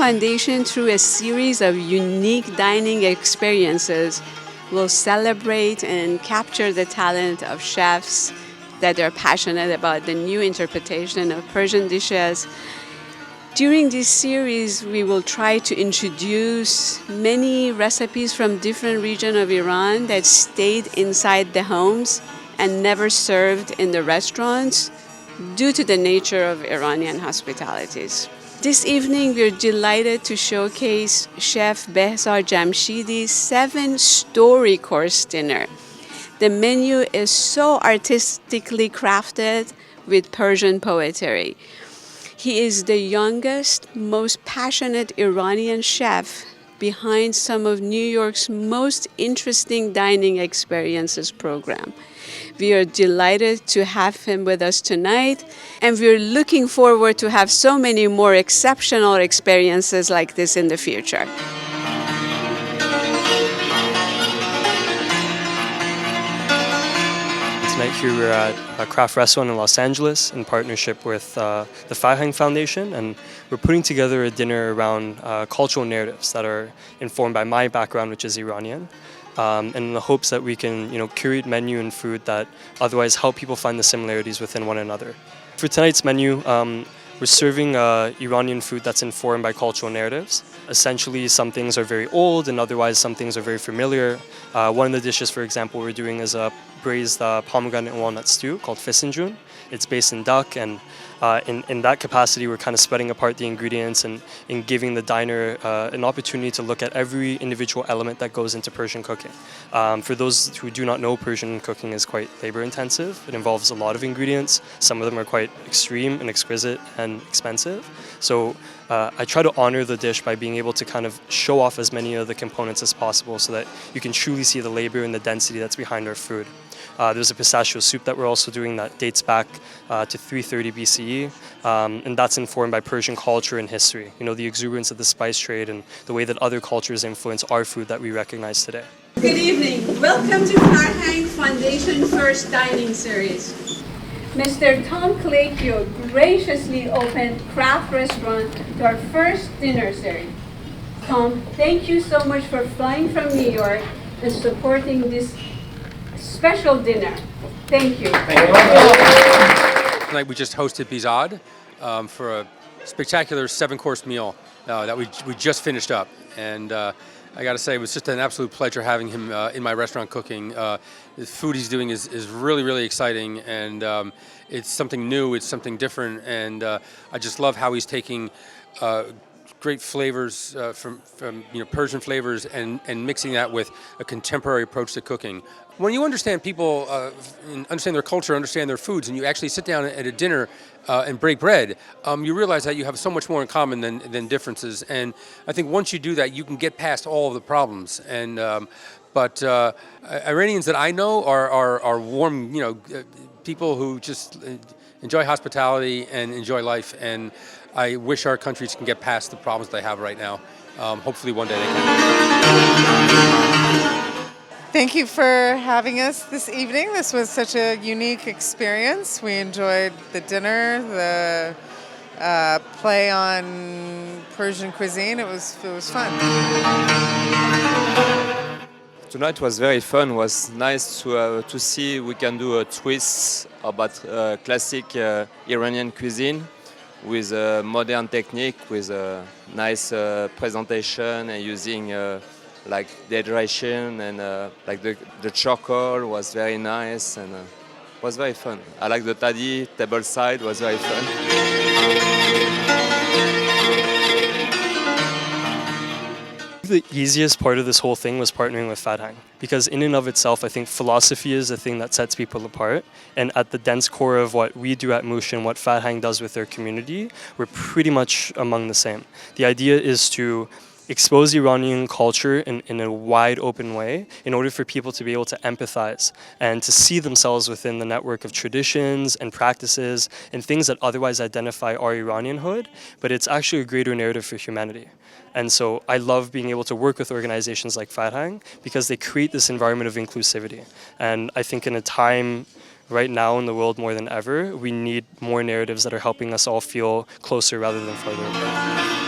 Foundation, through a series of unique dining experiences, will celebrate and capture the talent of chefs that are passionate about the new interpretation of Persian dishes. During this series, we will try to introduce many recipes from different regions of Iran that stayed inside the homes and never served in the restaurants due to the nature of Iranian hospitalities. This evening, we're delighted to showcase Chef Behzad Jamshidi's 7-story course dinner. The menu is so artistically crafted with Persian poetry. He is the youngest, most passionate Iranian chef behind some of New York's most interesting dining experiences program. We are delighted to have him with us tonight, and we're looking forward to have so many more exceptional experiences like this in the future. Tonight here we're at a craft restaurant in Los Angeles in partnership with the Farhang Foundation, and we're putting together a dinner around cultural narratives that are informed by my background, which is Iranian, and in the hopes that we can curate menu and food that otherwise help people find the similarities within one another. For tonight's menu, we're serving Iranian food that's informed by cultural narratives. Essentially, some things are very old and otherwise some things are very familiar. One of the dishes, for example, we're doing is a braised pomegranate and walnut stew called fisinjun. It's based in duck, and in that capacity, we're kind of spreading apart the ingredients and giving the diner an opportunity to look at every individual element that goes into Persian cooking. For those who do not know, Persian cooking is quite labor-intensive. It involves a lot of ingredients. Some of them are quite extreme and exquisite and expensive. So I try to honor the dish by being able to kind of show off as many of the components as possible so that you can truly see the labor and the density that's behind our food. There's a pistachio soup that we're also doing that dates back to 330 BCE, and that's informed by Persian culture and history. The exuberance of the spice trade and the way that other cultures influence our food that we recognize today. Good evening. Welcome to Farhang Foundation First Dining Series. Mr. Tom Colicchio graciously opened Craft Restaurant to our first dinner series. Tom, thank you so much for flying from New York and supporting this special dinner. Thank you. Tonight we just hosted Behzad for a spectacular 7-course meal that we just finished up, and I got to say it was just an absolute pleasure having him in my restaurant cooking. The food he's doing is really, really exciting, and it's something new, it's something different, and I just love how he's taking great flavors from Persian flavors and mixing that with a contemporary approach to cooking. When you understand people, understand their culture, understand their foods, and you actually sit down at a dinner and break bread, you realize that you have so much more in common than differences. And I think once you do that, you can get past all of the problems. And but Iranians that I know are warm, people who just enjoy hospitality and enjoy life. And I wish our countries can get past the problems they have right now. Hopefully one day they can. Thank you for having us this evening. This was such a unique experience. We enjoyed the dinner, the play on Persian cuisine. It was fun. Tonight was very fun. It was nice to see we can do a twist about classic Iranian cuisine with a modern technique, with a nice presentation and using like dehydration and like the charcoal was very nice and was very fun. I like the taddy table side, was very fun. The easiest part of this whole thing was partnering with Farhang, because in and of itself, I think philosophy is the thing that sets people apart. And at the dense core of what we do at MOOSH and what Farhang does with their community, we're pretty much among the same. The idea is to expose Iranian culture in a wide open way in order for people to be able to empathize and to see themselves within the network of traditions and practices and things that otherwise identify our Iranianhood, but it's actually a greater narrative for humanity. And so I love being able to work with organizations like Farhang because they create this environment of inclusivity. And I think in a time right now in the world more than ever, we need more narratives that are helping us all feel closer rather than farther apart.